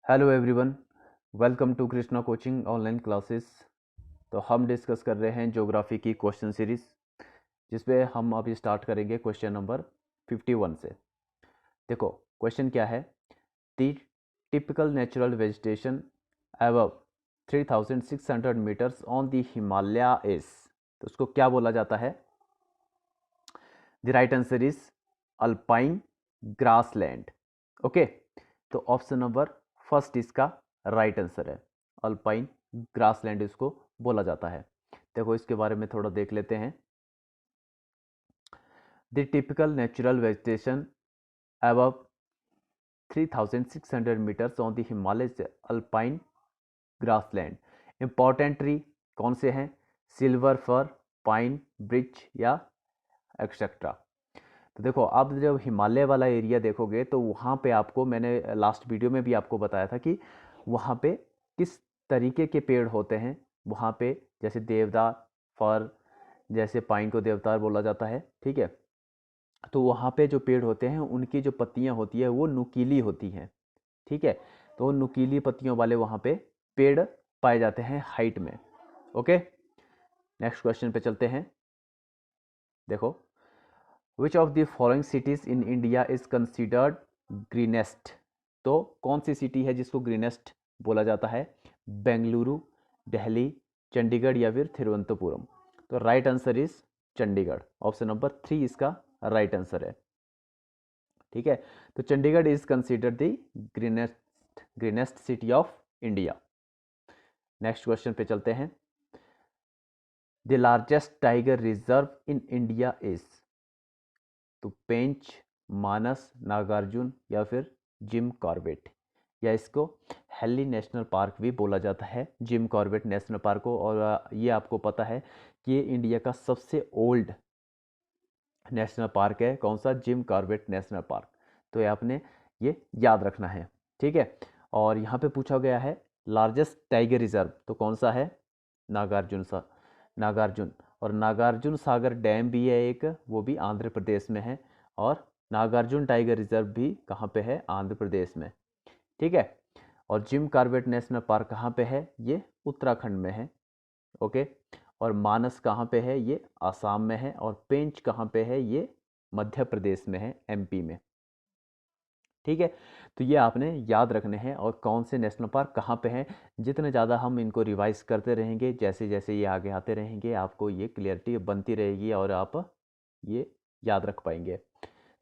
Hello everyone, welcome to Krishna coaching online classes. तो हम discuss कर रहे हैं ज्योग्राफी की क्वेश्चन सीरीज, जिसपे हम अभी स्टार्ट करेंगे क्वेश्चन नंबर 51 से। देखो क्वेश्चन क्या है। The typical natural vegetation above 3600 metres on the Himalaya is. तो उसको क्या बोला जाता है? The right answer is alpine grassland. Okay, तो ऑप्शन नंबर फर्स्ट इसका राइट आंसर है। अल्पाइन ग्रासलैंड इसको बोला जाता है। देखो इसके बारे में थोड़ा देख लेते हैं। The typical natural vegetation above 3600 metres on the Himalaya alpine grassland. Important tree कौन से हैं? सिल्वर फर, पाइन, ब्रिच या एक्सेट्रा। तो देखो आप जब हिमालय वाला एरिया देखोगे तो वहाँ पे आपको, मैंने लास्ट वीडियो में भी आपको बताया था कि वहाँ पे किस तरीके के पेड़ होते हैं। वहाँ पे जैसे देवदार, फर, जैसे पाइन को देवदार बोला जाता है, ठीक है। तो वहाँ पे जो पेड़ होते हैं उनकी जो पत्तियाँ होती है वो नुकीली होती हैं, ठीक है। तो नुकीली पत्तियों वाले वहाँ पे पेड़ पाए जाते हैं हाइट में। ओके, नेक्स्ट क्वेश्चन पे चलते हैं। देखो, which of the following cities in India is considered greenest. तो कौन सी सिटी है जिसको ग्रीनेस्ट बोला जाता है? बेंगलुरु, दिल्ली, चंडीगढ़ या फिर तिरुवनंतपुरम। तो right answer is Chandigarh. Option number 3 इसका राइट आंसर है, ठीक है। तो Chandigarh is considered the greenest city of India. Next question पे चलते हैं। The largest tiger reserve in India is. तो पेंच, मानस, नागार्जुन या फिर जिम कॉर्बेट, या इसको हेली नेशनल पार्क भी बोला जाता है, जिम कॉर्बेट नेशनल पार्क को। और ये आपको पता है कि ये इंडिया का सबसे ओल्ड नेशनल पार्क है। कौन सा? Jim Corbett national park. तो ये आपने ये याद रखना है, ठीक है। और यहाँ पे पूछा गया है लार्जेस्ट टाइगर रिजर्व, तो कौन सा है? नागार्जुन सा, नागार्जुन। और नागार्जुन सागर डैम भी है एक, वो भी आंध्र प्रदेश में है। और नागार्जुन टाइगर रिजर्व भी कहाँ पे है? आंध्र प्रदेश में, ठीक है। और जिम कॉर्बेट नेशनल पार्क कहाँ पे है? ये उत्तराखंड में है, ओके। और मानस कहाँ पे है? ये आसाम में है। और पेंच कहाँ पे है? ये मध्य प्रदेश में है, एमपी में, ठीक है। तो ये आपने याद रखने हैं। और कौन से नेशनल पार्क कहाँ पे हैं, जितने ज़्यादा हम इनको रिवाइज करते रहेंगे, जैसे जैसे ये आगे आते रहेंगे, आपको ये क्लियरिटी बनती रहेगी और आप ये याद रख पाएंगे।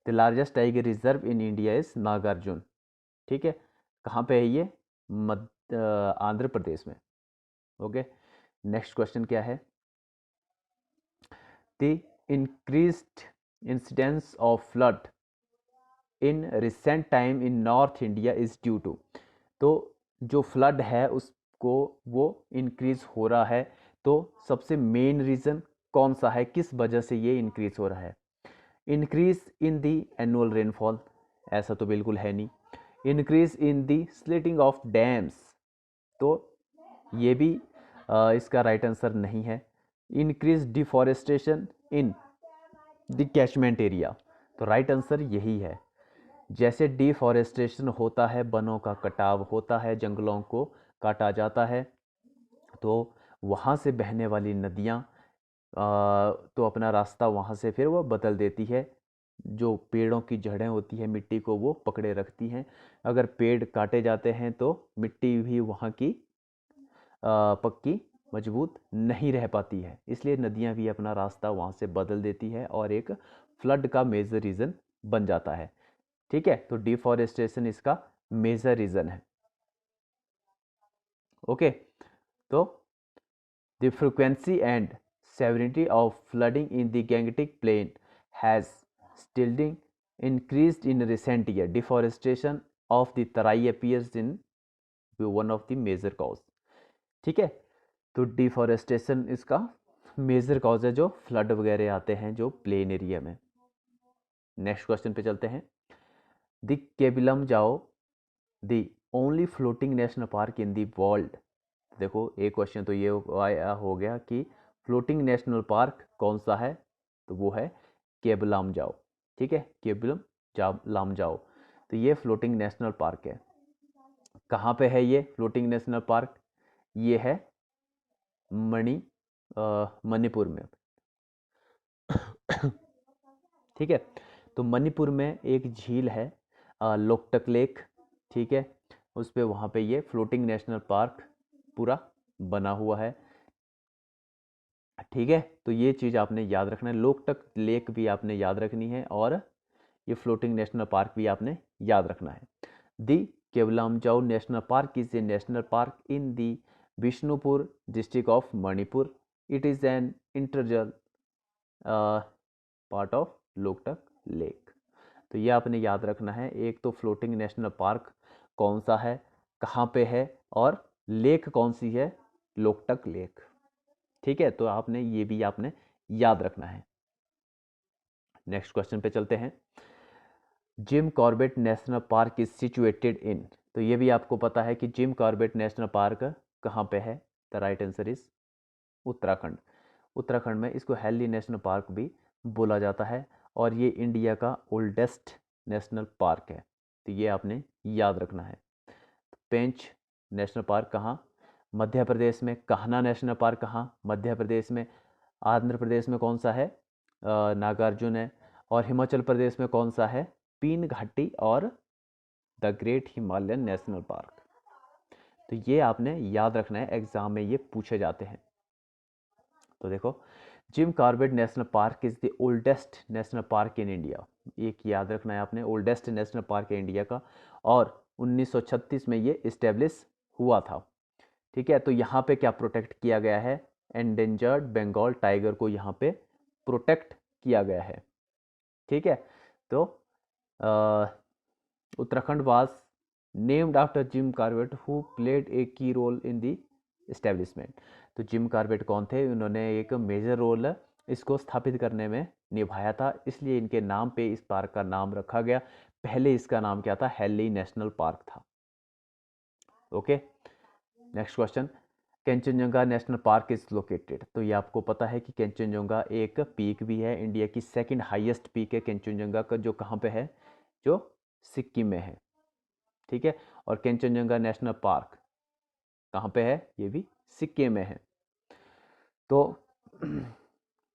The largest tiger reserve in India is Nagarjun, ठीक है। कहाँ पे है ये? आंध्र प्रदेश में, ओके। नेक्स्ट क्वेश्चन क्या है? The increased incidence of flood in recent time in north India is due to. तो जो फ्लड है उसको वो इंक्रीज हो रहा है, तो सबसे मेन रीज़न कौन सा है? किस वजह से ये इंक्रीज हो रहा है? Increase in the annual rainfall, ऐसा तो बिल्कुल है नहीं। Increase in the slitting of dams, तो ये भी इसका राइट आंसर नहीं है। Increase deforestation in the catchment area, तो राइट आंसर यही है। जैसे डिफॉरेस्टेशन होता है, वनों का कटाव होता है, जंगलों को काटा जाता है, तो वहाँ से बहने वाली नदियाँ तो अपना रास्ता वहाँ से फिर वो बदल देती है। जो पेड़ों की जड़ें होती है मिट्टी को वो पकड़े रखती हैं। अगर पेड़ काटे जाते हैं तो मिट्टी भी वहाँ की पक्की मजबूत नहीं रह पाती है, इसलिए नदियाँ भी अपना रास्ता वहाँ से बदल देती है और एक फ्लड का मेजर रीज़न बन जाता है, ठीक है। तो डिफॉरेस्टेशन इसका मेजर रीज़न है, ओके। तो the frequency and severity of flooding in the Gangetic Plain has steadily increased in recent years. Deforestation of the Tarai appears in one of the major cause, ठीक है। तो deforestation इसका major cause है जो flood वगैरह आते हैं जो प्लेन एरिया में। नेक्स्ट क्वेश्चन पे चलते हैं। द केबिलम जाओ the only floating national park in the world. देखो एक क्वेश्चन तो ये हो गया कि फ्लोटिंग नेशनल पार्क कौन सा है, तो वो है केब लामजाओ, ठीक है। केबलम लामजाओ, तो ये फ्लोटिंग नेशनल पार्क है। कहाँ पे है ये फ्लोटिंग नेशनल पार्क? ये है मणिपुर में। ठीक है, तो मणिपुर में एक झील है लोकटक लेक। ठीक है, उस पे वहाँ पे ये फ्लोटिंग नेशनल पार्क पूरा बना हुआ है। ठीक है, तो ये चीज़ आपने याद रखना है, लोकटक लेक भी आपने याद रखनी है और ये फ्लोटिंग नेशनल पार्क भी आपने याद रखना है। The Keibul Lamjao national park is a national park in the Bishnupur district of Manipur. It is an integral part of Loktak lake. तो ये आपने याद रखना है, एक तो फ्लोटिंग नेशनल पार्क कौन सा है, कहाँ पे है, और लेक कौन सी है, लोकटक लेक। ठीक है, तो आपने ये भी आपने याद रखना है। नेक्स्ट क्वेश्चन पे चलते हैं। Jim Corbett national park is situated in, तो ये भी आपको पता है कि जिम कॉर्बेट नेशनल पार्क कहाँ पे है। The right answer is Uttarakhand. Uttarakhand में इसको हेली नेशनल पार्क भी बोला जाता है और ये इंडिया का ओल्डेस्ट नेशनल पार्क है, तो ये आपने याद रखना है। पेंच नेशनल पार्क कहाँ? मध्य प्रदेश में। कान्हा नेशनल पार्क कहाँ? मध्य प्रदेश में। आंध्र प्रदेश में कौन सा है? नागार्जुन है। और हिमाचल प्रदेश में कौन सा है? पीन घाटी और the great Himalayan national park. तो ये आपने याद रखना है, एग्जाम में ये पूछे जाते हैं। तो देखो, Jim Corbett national park is the oldest national park in India. एक याद रखना है आपने, ओल्डेस्ट नेशनल पार्क है इंडिया का और 1936 में ये इस्टेब्लिश हुआ था। ठीक है, तो यहाँ पे क्या प्रोटेक्ट किया गया है? एंडेंजर्ड बंगाल टाइगर को यहाँ पे प्रोटेक्ट किया गया है। ठीक है, तो Uttarakhand was named after Jim Corbett who played a की रोल इन दी एस्टेब्लिशमेंट। तो जिम कॉर्बेट कौन थे? उन्होंने एक मेजर रोल इसको स्थापित करने में निभाया था, इसलिए इनके नाम पे इस पार्क का नाम रखा गया। पहले इसका नाम क्या था? हेली नेशनल पार्क था। Okay, next question. Kanchenjunga national park is located, तो ये आपको पता है कि कंचनजंगा एक पीक भी है, इंडिया की सेकंड हाईएस्ट पीक है कंचनजंगा का, जो कहाँ पे है? जो सिक्किम में है। ठीक है, और कंचनजंगा नेशनल पार्क कहाँ पे है? ये भी सिक्किम में है। तो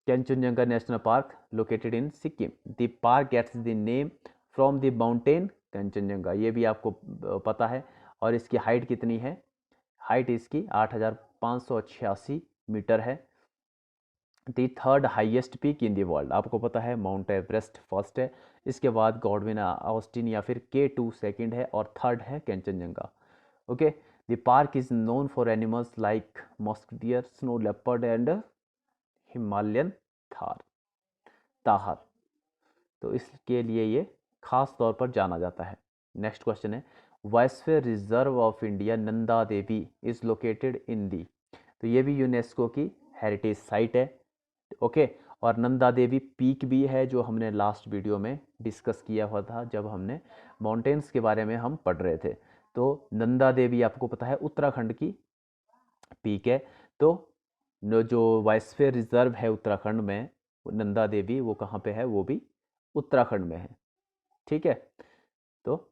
Kanchenjunga national park located in Sikkim. The park gets the name from the mountain Kanchenjunga, ये भी आपको पता है। और इसकी हाइट कितनी है? हाइट इसकी 8,586 मीटर है। दी third highest peak in the world, आपको पता है माउंट एवरेस्ट फर्स्ट है, इसके बाद गॉडविन ऑस्टिन या फिर K2 सेकंड है और थर्ड है Kanchenjunga. Okay, the park is known for animals like musk deer, snow leopard and Himalayan tahr, तो इसके लिए ये खास तौर पर जाना जाता है। नेक्स्ट क्वेश्चन है, biosphere reserve of India Nanda Devi is located in the, तो ये भी यूनेस्को की हेरिटेज साइट है। ओके, और नंदा देवी पीक भी है, जो हमने लास्ट वीडियो में डिस्कस किया हुआ था जब हमने माउंटेन्स के बारे में हम पढ़ रहे थे। तो नंदा देवी आपको पता है उत्तराखंड की पीक है। तो जो वाइस्फीयर रिजर्व है उत्तराखंड में, नंदा देवी वो कहाँ पे है? वो भी उत्तराखंड में है। ठीक है, तो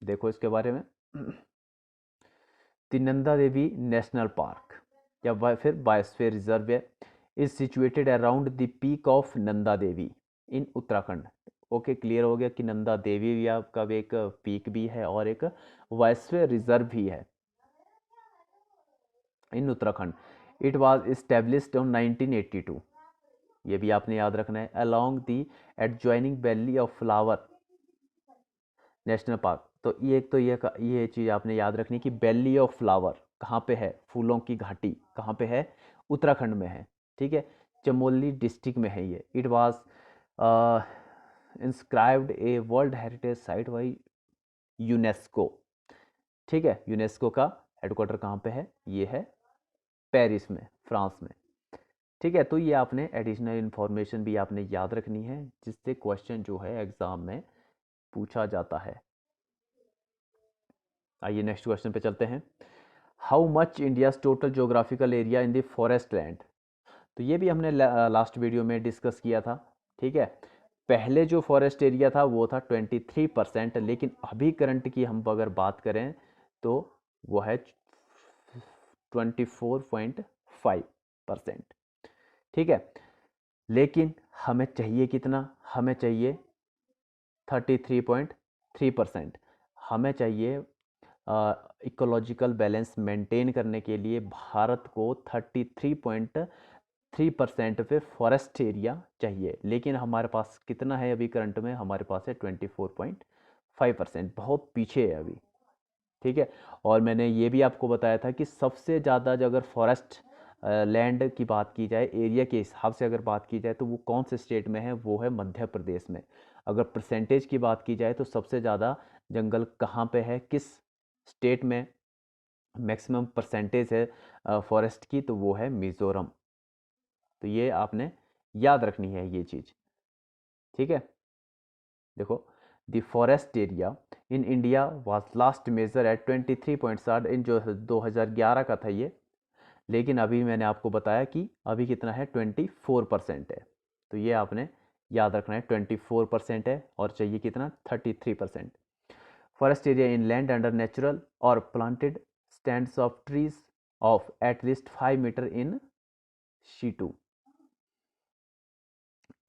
देखो इसके बारे में। नंदा देवी नेशनल पार्क या फिर बायोस्फीयर रिजर्व है is situated around the peak of Nanda Devi in Uttarakhand. Okay, clear हो गया कि नंदा देवी भी आपका एक पीक भी है और एक बायोस्फीयर रिजर्व भी है in Uttarakhand. It was established on 1982, ये भी आपने याद रखना है, along the adjoining valley of flower national park. तो ये चीज़ आपने याद रखनी है कि वैली ऑफ फ्लावर कहाँ पे है? फूलों की घाटी कहाँ पे है? उत्तराखंड में है। ठीक है, चमोली डिस्ट्रिक्ट में है ये। It was inscribed a world heritage site by UNESCO. ठीक है, यूनेस्को का हेडक्वार्टर कहाँ पे है? ये है पेरिस में, फ्रांस में। ठीक है, तो ये आपने एडिशनल इन्फॉर्मेशन भी आपने याद रखनी है, जिससे क्वेश्चन जो है एग्जाम में पूछा जाता है। आइए नेक्स्ट क्वेश्चन पे चलते हैं। How much India's total geographical area in the forest land, तो ये भी हमने लास्ट वीडियो में डिस्कस किया था। ठीक है, पहले जो फॉरेस्ट एरिया था वो था 23%, लेकिन अभी करंट की हम अगर बात करें तो वो है 24.5%। ठीक है, लेकिन हमें चाहिए कितना, हमें चाहिए 33.3%। हमें चाहिए इकोलॉजिकल बैलेंस मेंटेन करने के लिए भारत को 33.3% पे फॉरेस्ट एरिया चाहिए, लेकिन हमारे पास कितना है अभी करंट में, हमारे पास है 24.5%, बहुत पीछे है अभी। ठीक है, और मैंने ये भी आपको बताया था कि सबसे ज़्यादा जो अगर फॉरेस्ट लैंड की बात की जाए, एरिया के हिसाब से अगर बात की जाए, तो वो कौन से स्टेट में है, वो है मध्य प्रदेश में। अगर परसेंटेज की बात की जाए तो सबसे ज़्यादा जंगल कहाँ पे है, किस स्टेट में मैक्सिमम परसेंटेज है फॉरेस्ट की, तो वो है मिज़ोरम। तो ये आपने याद रखनी है ये चीज़। ठीक है, देखो, the forest area in India was last measured at 23.7 in जो 2011 का था ये, लेकिन अभी मैंने आपको बताया कि अभी कितना है, 24% है। तो ये आपने याद रखना है, 24% है और चाहिए कितना, 33%। Forest area in land under natural और planted stands of trees of at least 5 metre in situ,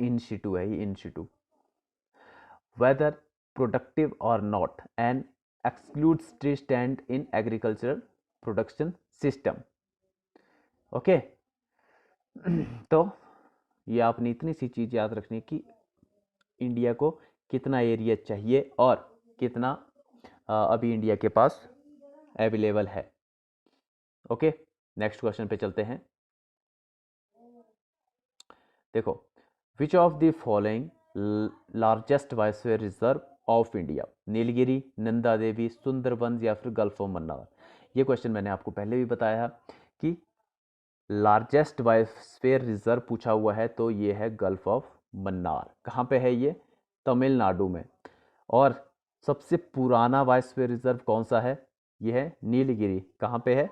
in situ है ये, in situ, whether productive or not, and excludes tree stand in agricultural production system। Okay तो ये आपने इतनी सी चीज़ याद रखनी कि इंडिया को कितना एरिया चाहिए और कितना अभी इंडिया के पास अवेलेबल है। ओके, नेक्स्ट क्वेश्चन पे चलते हैं। देखो, which of the following largest biosphere reserve of India, Nilgiri, Nanda Devi, Sundarbans या फिर गल्फ ऑफ मन्नार। ये क्वेश्चन मैंने आपको पहले भी बताया कि लार्जेस्ट बायोस्फीयर रिजर्व पूछा हुआ है तो ये है गल्फ ऑफ मन्नार। कहाँ पे है ये, तमिलनाडु में। और सबसे पुराना बायोस्फीयर रिजर्व कौन सा है, ये है नीलगिरी। कहाँ पे है,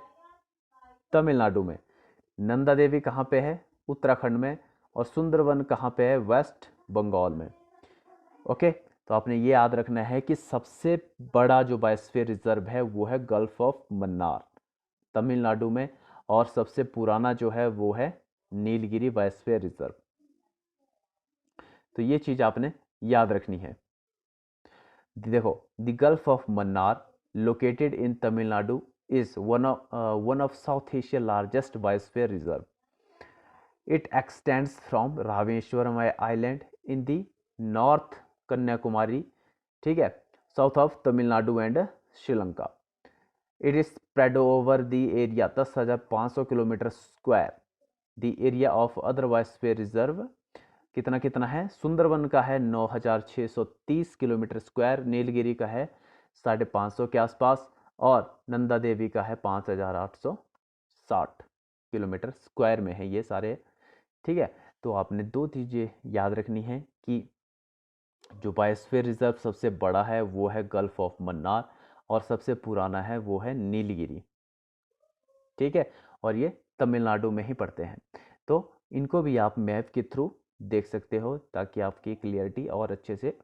तमिलनाडु में। नंदा देवी कहाँ पे है, उत्तराखंड में। और सुंदरवन कहाँ पे है, वेस्ट बंगाल में। ओके, तो आपने ये याद रखना है कि सबसे बड़ा जो बायोस्फीयर रिजर्व है वो है गल्फ ऑफ मन्नार, तमिलनाडु में। और सबसे पुराना जो है वो है नीलगिरी बायोस्फीयर रिजर्व। तो ये चीज़ आपने याद रखनी है। देखो, the gulf of Mannar located in Tamil Nadu is one of South Asia's largest biosphere reserve. It extends from Rameshwaram Island in the North Kanyakumari, ठीक है, south of Tamil Nadu and Sri Lanka. It is spread over the area 10,500 kilometre square. The area of other biosphere reserve कितना कितना है, सुंदरवन का है 9,630 kilometre square, Nilgiri का है 550 के आसपास, और नंदा देवी का है 5,860 किलोमीटर स्क्वायर में है ये सारे। ठीक है, तो आपने दो चीज़ें याद रखनी है कि जो बायोस्फीयर रिजर्व सबसे बड़ा है वो है गल्फ ऑफ मन्नार, और सबसे पुराना है वो है नीलगिरी। ठीक है, और ये तमिलनाडु में ही पड़ते हैं। तो इनको भी आप मैप के थ्रू देख सकते हो ताकि आपकी क्लियरिटी और अच्छे से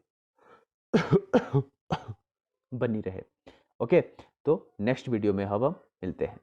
बनी रहे। ओके, तो नेक्स्ट वीडियो में हम मिलते हैं।